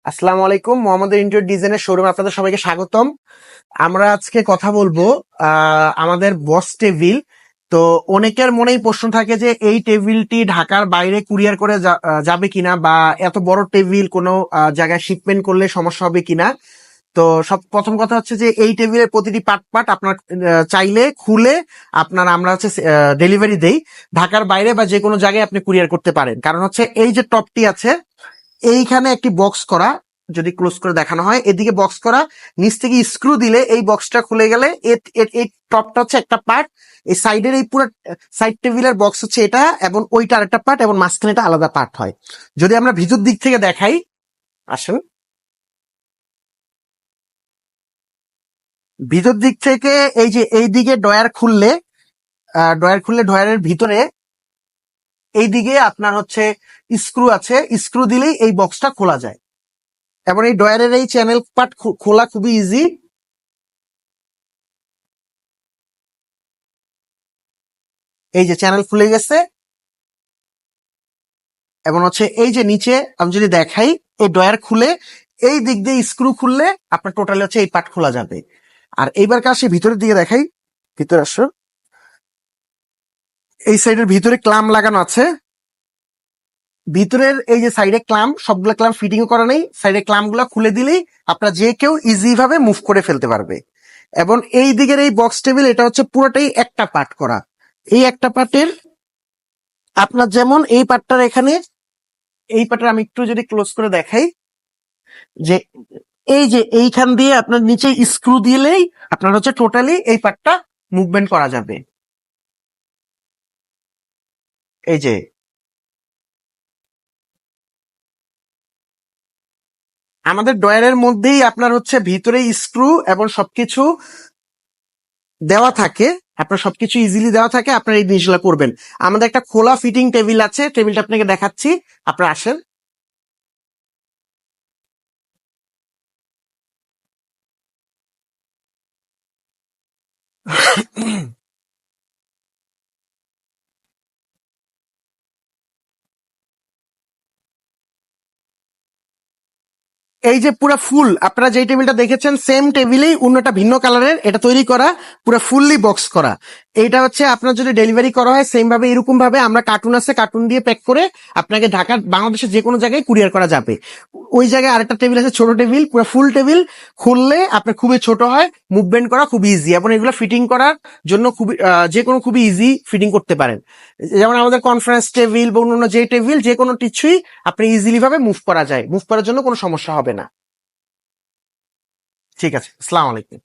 আসসালামু আলাইকুম। মোহাম্মদ ইন্টেরিয়র ডিজাইনের শোরুমে আপনাদের সবাইকে স্বাগতম। আমরা আজকে কথা বলবো আমাদের বস টেবিল। তো অনেকের মনেই প্রশ্ন থাকে যে এই টেবিলটি ঢাকার বাইরে কুরিয়ার করে যাবে কিনা, বা এত বড় টেবিল কোনো জায়গায় শিপমেন্ট করলে সমস্যা হবে কিনা। তো সব প্রথম কথা হচ্ছে যে এই টেবিলের প্রতিটি পার্ট পার্ট আপনার চাইলে খুলে আমরা হচ্ছে ডেলিভারি দেই। ঢাকার বাইরে বা যে কোনো জায়গায় আপনি কুরিয়ার করতে পারেন। কারণ হচ্ছে এই যে টপটি আছে, এইখানে একটি বক্স করা, যদি ক্লোজ করে দেখানো হয়, এদিকে বক্স করা, নিচ থেকে স্ক্রু দিলে এই বক্সটা খুলে গেলে এই টপটা হচ্ছে একটা পার্ট, এই সাইডের এই পুরো সাইড টেবিলের বক্স হচ্ছে এটা, এবং ওইটা আরেকটা পার্ট, এবং মাঝখানে এটা আলাদা পার্ট হয়। যদি আমরা ভিতর দিক থেকে দেখাই, আসেন, ভিতর দিক থেকে এই যে এই দিকে ডয়ারের ভিতরে এই দিকে আপনার হচ্ছে স্ক্রু আছে, স্ক্রু দিলেই এই বক্সটা খোলা যায়। এবং এই ডয়ারের এই চ্যানেল পার্ট খোলা খুবই ইজি। এই যে চ্যানেল খুলে গেছে, এবং হচ্ছে এই যে নিচে আমি যদি দেখাই, এই ডয়ার খুলে এই দিক দিয়ে স্ক্রু খুললে আপনার টোটালি হচ্ছে এই পার্ট খোলা যাবে। আর এইবার আসি ভিতরের দিকে দেখাই, ভিতরে আসো, এই সাইডের ভিতরে ক্লাম লাগানো আছে। ভিতরের এই যে সাইডে ক্লাম, সবগুলা ক্লাম ফিটিং করা নেই, সাইডে ক্লাম গুলা খুলে দিলেই আপনারা যে কেউ ইজি ভাবে মুভ করে ফেলতে পারবে। এবং এই দিকের এই বক্স টেবিল, এটা হচ্ছে পুরোটাই একটা পার্ট করা। এই একটা পার্টের আপনার যেমন এই পার্টটার এখানে, এই পার্টটা আমি একটু যদি ক্লোজ করে দেখাই, যে এই যে এইখান দিয়ে আপনার নিচে স্ক্রু দিলেই আপনার হচ্ছে টোটালি এই পার্টটা মুভমেন্ট করা যাবে। এই যে আমাদের ডয়ারের মধ্যেই আপনার হচ্ছে ভিতরে স্ক্রু এবং সবকিছু দেওয়া থাকে, আপনার সবকিছু ইজিলি দেওয়া থাকে, আপনার এই জিনিসগুলো করবেন। আমাদের একটা খোলা ফিটিং টেবিল আছে, টেবিলটা আপনাকে দেখাচ্ছি, আপনারা আসেন। এই যে পুরো ফুল আপনারা যে টেবিলটা দেখেছেন, সেম টেবিলেই অন্যটা ভিন্ন কালারের, এটা তৈরি করা পুরো ফুললি বক্স করা। এইটা হচ্ছে আপনার যদি ডেলিভারি করা হয় সেম ভাবে, এরকম ভাবে আমরা কার্টুন আছে, কার্টুন দিয়ে প্যাক করে আপনাকে ঢাকার বাংলাদেশের যে কোনো জায়গায় কুরিয়ার করা যাবে। ওই জায়গায় আরেকটা টেবিল আছে, ছোট টেবিল, পুরো ফুল টেবিল, খুললে আপনার খুবই ছোট হয়, মুভমেন্ট করা খুবই ইজি, এবং এগুলো ফিটিং করার জন্য খুবই যে কোনো খুবই ইজি ফিটিং করতে পারেন। যেমন আমাদের কনফারেন্স টেবিল বা অন্যান্য যে টেবিল, যে কোনো কিছুই আপনি ইজিলি ভাবে মুভ করা যায়, মুভ করার জন্য কোনো সমস্যা হবে না। ঠিক আছে, আসসালামু আলাইকুম।